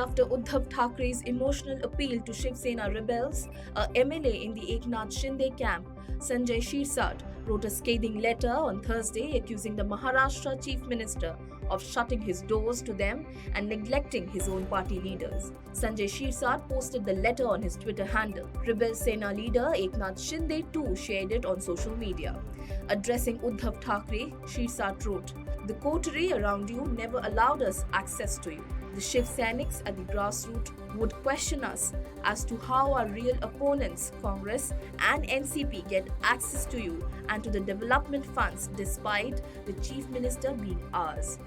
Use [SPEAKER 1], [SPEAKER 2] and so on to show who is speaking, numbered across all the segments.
[SPEAKER 1] after Uddhav Thackeray's emotional appeal to Shiv Sena rebels, a MLA in the Eknath Shinde camp, Sanjay Shirsat, wrote a scathing letter on Thursday accusing the Maharashtra Chief Minister of shutting his doors to them and neglecting his own party leaders. Sanjay Shirsat posted the letter on his Twitter handle. Rebel Sena leader Eknath Shinde too shared it on social media. Addressing Uddhav Thackeray, Shirsat wrote, "The coterie around you never allowed us access to you. The Shiv Sainiks at the grassroots would question us as to how our real opponents, Congress and NCP, get access to you and to the development funds despite the Chief Minister being ours."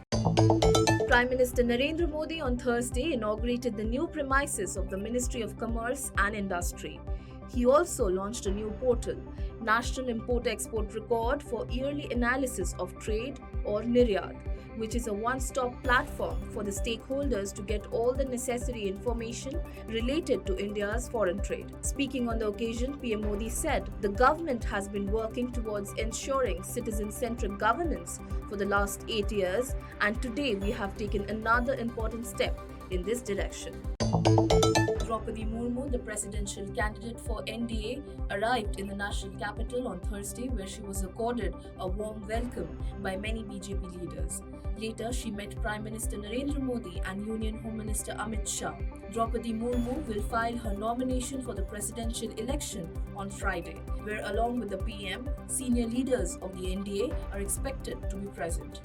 [SPEAKER 1] Prime Minister Narendra Modi on Thursday inaugurated the new premises of the Ministry of Commerce and Industry. He also launched a new portal, National Import-Export Record for Yearly Analysis of Trade or NIRYAT, which is a one-stop platform for the stakeholders to get all the necessary information related to India's foreign trade. Speaking on the occasion, PM Modi said, "The government has been working towards ensuring citizen-centric governance for the last 8 years, and today we have taken another important step in this direction." Draupadi Murmu, the presidential candidate for NDA, arrived in the national capital on Thursday, where she was accorded a warm welcome by many BJP leaders. Later, she met Prime Minister Narendra Modi and Union Home Minister Amit Shah. Draupadi Murmu will file her nomination for the presidential election on Friday, where along with the PM, senior leaders of the NDA are expected to be present.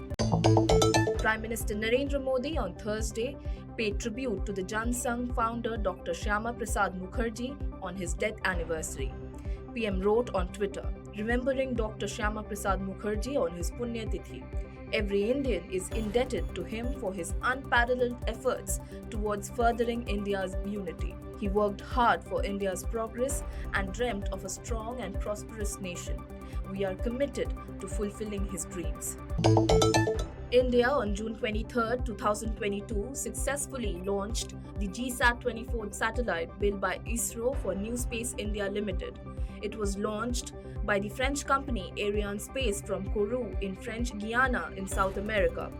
[SPEAKER 1] Prime Minister Narendra Modi on Thursday paid tribute to the Jan Sangh founder Dr Shyamaprasad Mukherjee on his death anniversary. PM wrote on Twitter, remembering Dr Shyamaprasad Mukherjee on his Punya Tithi. Every Indian is indebted to him for his unparalleled efforts towards furthering India's unity. He worked hard for India's progress and dreamt of a strong and prosperous nation. We are committed to fulfilling his dreams. India on June 23, 2022 successfully launched the GSAT-24 satellite built by ISRO for New Space India Limited. It was launched by the French company Arianespace from Kourou in French Guiana in South America.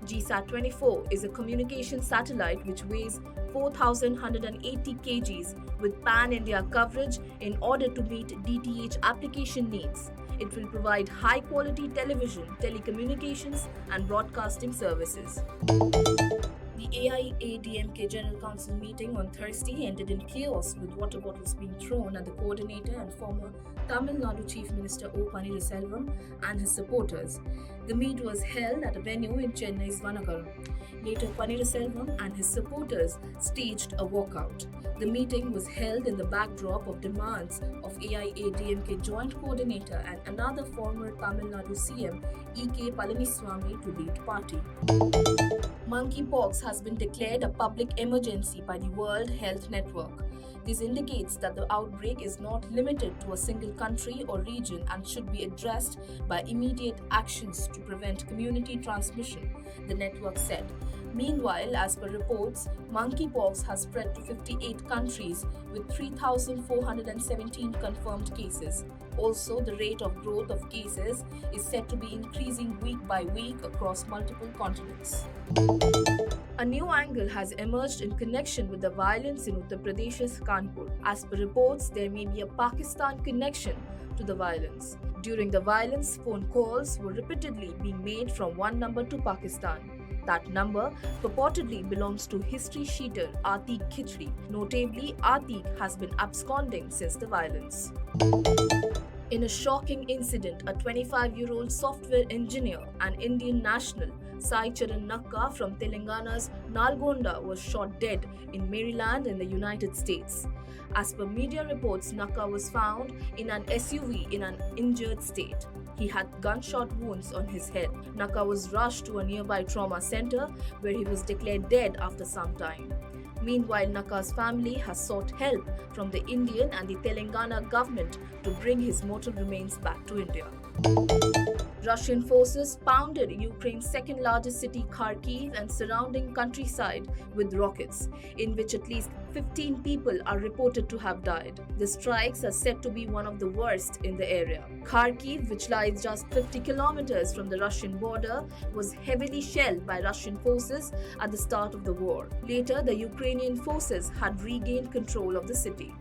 [SPEAKER 1] GSAT-24 is a communication satellite which weighs 4,180 kgs with pan-India coverage in order to meet DTH application needs. It will provide high-quality television, telecommunications, and broadcasting services. The AIADMK General Council meeting on Thursday ended in chaos with water bottles being thrown at the coordinator and former Tamil Nadu Chief Minister O. Pannirselvam and his supporters. The meet was held at a venue in Chennai's Vanagaram. Later, Pannirselvam and his supporters staged a walkout. The meeting was held in the backdrop of demands of AIADMK Joint Coordinator and another former Tamil Nadu CM, E.K. Palaniswamy, to lead party. Monkeypox has been declared a public emergency by the World Health Network. This indicates that the outbreak is not limited to a single country or region and should be addressed by immediate actions to prevent community transmission, the network said. Meanwhile, as per reports, monkeypox has spread to 58 countries with 3,417 confirmed cases. Also, the rate of growth of cases is said to be increasing week by week across multiple continents. A new angle has emerged in connection with the violence in Uttar Pradesh's Kanpur. As per reports, there may be a Pakistan connection to the violence. During the violence, phone calls were repeatedly being made from one number to Pakistan. That number purportedly belongs to history sheeter Atiq Khichdi. Notably, Atiq has been absconding since the violence. In a shocking incident, a 25-year-old software engineer and Indian national, Sai Charan Nakka from Telangana's Nalgonda, was shot dead in Maryland in the United States. As per media reports, Nakka was found in an SUV in an injured state. He had gunshot wounds on his head. Nakka was rushed to a nearby trauma center where he was declared dead after some time. Meanwhile, Nakka's family has sought help from the Indian and the Telangana government to bring his mortal remains back to India. Russian forces pounded Ukraine's second largest city Kharkiv and surrounding countryside with rockets, in which at least 15 people are reported to have died. The strikes are said to be one of the worst in the area. Kharkiv, which lies just 50 kilometers from the Russian border, was heavily shelled by Russian forces at the start of the war. Later, the Ukrainian forces had regained control of the city.